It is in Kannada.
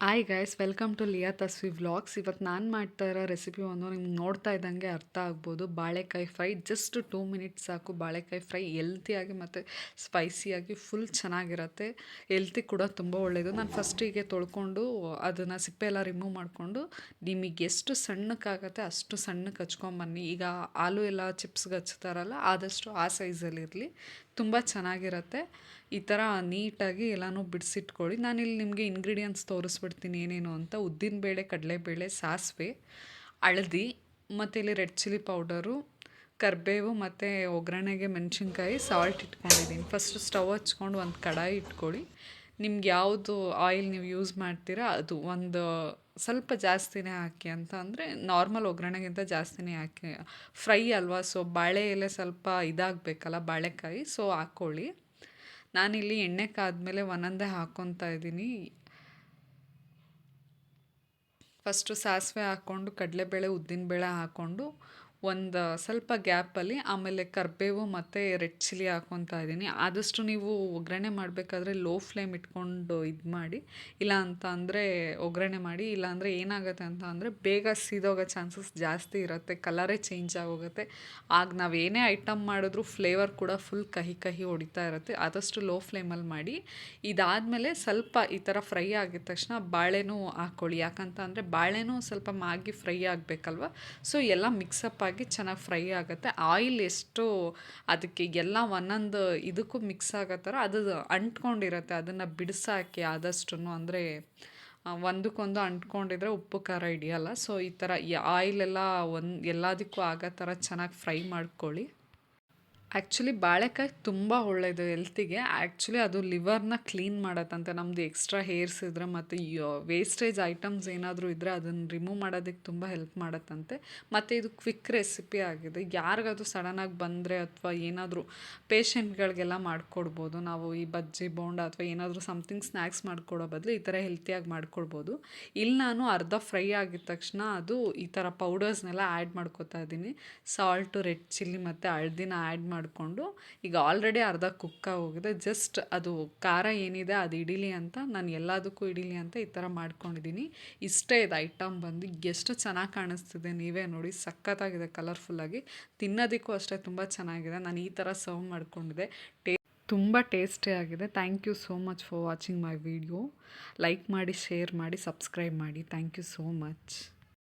Hi guys, welcome to Liya Tasvi vlogs. ಇವತ್ತು ನಾನು ಮಾಡ್ತಾ ಇರೋ ರೆಸಿಪಿ ನಿಮ್ಗೆ ನೋಡ್ತಾ ಇದ್ದಂಗೆ ಅರ್ಥ ಆಗ್ಬೋದು. ಬಾಳೆಕಾಯಿ ಫ್ರೈ. ಜಸ್ಟ್ 2 ಮಿನಿಟ್ಸ್ ಸಾಕು. ಬಾಳೆಕಾಯಿ ಫ್ರೈ ಹೆಲ್ತಿಯಾಗಿ ಮತ್ತು ಸ್ಪೈಸಿಯಾಗಿ ಫುಲ್ ಚೆನ್ನಾಗಿರುತ್ತೆ. ಹೆಲ್ತಿ ಕೂಡ ತುಂಬ ಒಳ್ಳೆಯದು. ನಾನು ಫಸ್ಟಿಗೆ ತೊಳ್ಕೊಂಡು ಅದನ್ನು ಸಿಪ್ಪೆ ಎಲ್ಲ ರಿಮೂವ್ ಮಾಡಿಕೊಂಡು ನಿಮಗೆ ಎಷ್ಟು ಸಣ್ಣಕ್ಕಾಗತ್ತೆ ಅಷ್ಟು ಸಣ್ಣಕ್ಕೆ ಹಚ್ಕೊಂಬನ್ನಿ. ಈಗ ಆಲೂ ಎಲ್ಲ ಚಿಪ್ಸ್ಗೆ ಹಚ್ತಾರಲ್ಲ, ಆದಷ್ಟು ಆ ಸೈಜಲ್ಲಿರಲಿ, ತುಂಬ ಚೆನ್ನಾಗಿರುತ್ತೆ. ಈ ಥರ ನೀಟಾಗಿ ಎಲ್ಲನೂ ಬಿಡಿಸಿಟ್ಕೊಳ್ಳಿ. ನಾನಿಲ್ಲಿ ನಿಮಗೆ ಇಂಗ್ರೀಡಿಯೆಂಟ್ಸ್ ತೋರಿಸ್ಬಿಡ್ತೀನಿ ಏನೇನು ಅಂತ. ಉದ್ದಿನಬೇಳೆ, ಕಡಲೆಬೇಳೆ, ಸಾಸಿವೆ, ಹಳದಿ ಮತ್ತು ಇಲ್ಲಿ ರೆಡ್ ಚಿಲ್ಲಿ ಪೌಡರು, ಕರಿಬೇವು ಮತ್ತು ಒಗ್ಗರಣೆಗೆ ಮೆಣಸಿನ್ಕಾಯಿ, ಸಾಲ್ಟ್ ಇಟ್ಕೊಂಡಿದ್ದೀನಿ. ಫಸ್ಟು ಸ್ಟವ್ ಹಚ್ಕೊಂಡು ಒಂದು ಕಡಾಯಿ ಇಟ್ಕೊಳ್ಳಿ. ನಿಮ್ಗೆ ಯಾವುದು ಆಯಿಲ್ ನೀವು ಯೂಸ್ ಮಾಡ್ತೀರಾ ಅದು ಒಂದು ಸ್ವಲ್ಪ ಜಾಸ್ತಿನೇ ಹಾಕಿ. ಅಂತ ಅಂದರೆ ನಾರ್ಮಲ್ ಒಗ್ಗರಣೆಗಿಂತ ಜಾಸ್ತಿನೇ ಹಾಕಿ. ಫ್ರೈ ಅಲ್ವಾ, ಸೊ ಬಾಳೆ ಎಲೆ ಸ್ವಲ್ಪ ಇದಾಗಬೇಕಲ್ಲ ಬಾಳೆಕಾಯಿ, ಸೊ ಹಾಕ್ಕೊಳ್ಳಿ. ನಾನಿಲ್ಲಿ ಎಣ್ಣೆ ಕಾದ್ಮೇಲೆ ಒಂದೊಂದೇ ಹಾಕ್ಕೊತಾ ಇದ್ದೀನಿ. ಫಸ್ಟು ಸಾಸಿವೆ ಹಾಕ್ಕೊಂಡು ಕಡಲೆಬೇಳೆ, ಉದ್ದಿನಬೇಳೆ ಹಾಕ್ಕೊಂಡು ಒಂದು ಸ್ವಲ್ಪ ಗ್ಯಾಪಲ್ಲಿ ಆಮೇಲೆ ಕರಿಬೇವು ಮತ್ತು ರೆಡ್ ಚಿಲ್ಲಿ ಹಾಕ್ಕೊತಾ ಇದ್ದೀನಿ. ಆದಷ್ಟು ನೀವು ಒಗ್ಗರಣೆ ಮಾಡಬೇಕಾದ್ರೆ ಲೋ ಫ್ಲೇಮ್ ಇಟ್ಕೊಂಡು ಇದು ಮಾಡಿ, ಇಲ್ಲ ಅಂತ ಅಂದರೆ ಒಗ್ಗರಣೆ ಮಾಡಿ. ಇಲ್ಲಾಂದರೆ ಏನಾಗುತ್ತೆ ಅಂತ ಅಂದರೆ ಬೇಗ ಸೀದೋಗೋ ಚಾನ್ಸಸ್ ಜಾಸ್ತಿ ಇರುತ್ತೆ, ಕಲರೇ ಚೇಂಜ್ ಆಗೋಗುತ್ತೆ. ಆಗ ನಾವು ಏನೇ ಐಟಮ್ ಮಾಡಿದ್ರೂ ಫ್ಲೇವರ್ ಕೂಡ ಫುಲ್ ಕಹಿ ಕಹಿ ಹೊಡಿತಾ ಇರುತ್ತೆ. ಆದಷ್ಟು ಲೋ ಫ್ಲೇಮಲ್ಲಿ ಮಾಡಿ. ಇದಾದಮೇಲೆ ಸ್ವಲ್ಪ ಈ ಥರ ಫ್ರೈ ಆಗಿದ ತಕ್ಷಣ ಬಾಳೆನೂ ಹಾಕ್ಕೊಳ್ಳಿ. ಯಾಕಂತ ಅಂದರೆ ಬಾಳೆನೂ ಸ್ವಲ್ಪ ಮಾಗಿ ಫ್ರೈ ಆಗಬೇಕಲ್ವ, ಸೊ ಎಲ್ಲ ಮಿಕ್ಸಪ್ ಆಗಿ ಚೆನ್ನಾಗಿ ಫ್ರೈ ಆಗುತ್ತೆ. ಆಯಿಲ್ ಎಷ್ಟು ಅದಕ್ಕೆ ಎಲ್ಲ ಒಂದೊಂದು ಇದಕ್ಕೂ ಮಿಕ್ಸ್ ಆಗೋ ಥರ ಅದು ಅಂಟ್ಕೊಂಡಿರುತ್ತೆ, ಅದನ್ನು ಬಿಡಿಸಾಕಿ ಆದಷ್ಟು. ಅಂದರೆ ಒಂದಕ್ಕೊಂದು ಅಂಟ್ಕೊಂಡಿದ್ರೆ ಉಪ್ಪು ಖಾರ ಹಿಡಿಯಲ್ಲ. ಸೊ ಈ ಥರ ಆಯಿಲೆಲ್ಲ ಎಲ್ಲದಕ್ಕೂ ಆಗೋ ಥರ ಚೆನ್ನಾಗಿ ಫ್ರೈ ಮಾಡ್ಕೊಳ್ಳಿ. ಆ್ಯಕ್ಚುಲಿ ಬಾಳೆಕಾಯಿ ತುಂಬ ಒಳ್ಳೆಯದು ಹೆಲ್ತಿಗೆ. ಆ್ಯಕ್ಚುಲಿ ಅದು ಲಿವರ್ನ ಕ್ಲೀನ್ ಮಾಡತ್ತಂತೆ. ನಮ್ಮದು ಎಕ್ಸ್ಟ್ರಾ ಹೇರ್ಸ್ ಇದ್ದರೆ ಮತ್ತು ವೇಸ್ಟೇಜ್ ಐಟಮ್ಸ್ ಏನಾದರೂ ಇದ್ದರೆ ಅದನ್ನು ರಿಮೂವ್ ಮಾಡೋದಕ್ಕೆ ತುಂಬ ಹೆಲ್ಪ್ ಮಾಡತ್ತಂತೆ. ಮತ್ತು ಇದು ಕ್ವಿಕ್ ರೆಸಿಪಿ ಆಗಿದೆ. ಯಾರಿಗಾದ್ರೂ ಸಡನ್ನಾಗಿ ಬಂದರೆ ಅಥವಾ ಏನಾದರೂ ಪೇಷಂಟ್ಗಳಿಗೆಲ್ಲ ಮಾಡಿಕೊಡ್ಬೋದು. ನಾವು ಈ ಬಜ್ಜಿ ಬೋಂಡ ಅಥವಾ ಏನಾದರೂ ಸಮಥಿಂಗ್ ಸ್ನ್ಯಾಕ್ಸ್ ಮಾಡಿಕೊಡೋ ಬದಲು ಈ ಥರ ಹೆಲ್ತಿಯಾಗಿ ಮಾಡಿಕೊಡ್ಬೋದು. ಇಲ್ಲಿ ನಾನು ಅರ್ಧ ಫ್ರೈ ಆಗಿದ ತಕ್ಷಣ ಅದು ಈ ಥರ ಪೌಡರ್ಸ್ನೆಲ್ಲ ಆ್ಯಡ್ ಮಾಡ್ಕೊತಾ ಇದ್ದೀನಿ. ಸಾಲ್ಟು, ರೆಡ್ ಚಿಲ್ಲಿ ಮತ್ತು ಹಳದಿನ ಆ್ಯಡ್ ಮಾಡಿಕೊಂಡು ಈಗ ಆಲ್ರೆಡಿ ಅರ್ಧ ಕುಕ್ ಆಗೋಗಿದೆ. ಜಸ್ಟ್ ಅದು ಖಾರ ಏನಿದೆ ಅದು ಹಿಡೀಲಿ ಅಂತ, ನಾನು ಎಲ್ಲದಕ್ಕೂ ಹಿಡೀಲಿ ಅಂತ ಈ ಥರ ಮಾಡ್ಕೊಂಡಿದ್ದೀನಿ. ಇಷ್ಟೇ ಇದು ಐಟಮ್ ಬಂದು. ಎಷ್ಟು ಚೆನ್ನಾಗಿ ಕಾಣಿಸ್ತಿದೆ ನೀವೇ ನೋಡಿ, ಸಖತ್ತಾಗಿದೆ ಕಲರ್ಫುಲ್ಲಾಗಿ. ತಿನ್ನೋದಕ್ಕೂ ಅಷ್ಟೇ ತುಂಬ ಚೆನ್ನಾಗಿದೆ. ನಾನು ಈ ಥರ ಸರ್ವ್ ಮಾಡ್ಕೊಂಡಿದ್ದೆ. ತುಂಬ ಟೇಸ್ಟಿಯಾಗಿದೆ. Thank you so much for watching my video. Like ಮಾಡಿ, ಶೇರ್ ಮಾಡಿ, ಸಬ್ಸ್ಕ್ರೈಬ್ ಮಾಡಿ. Thank you so much.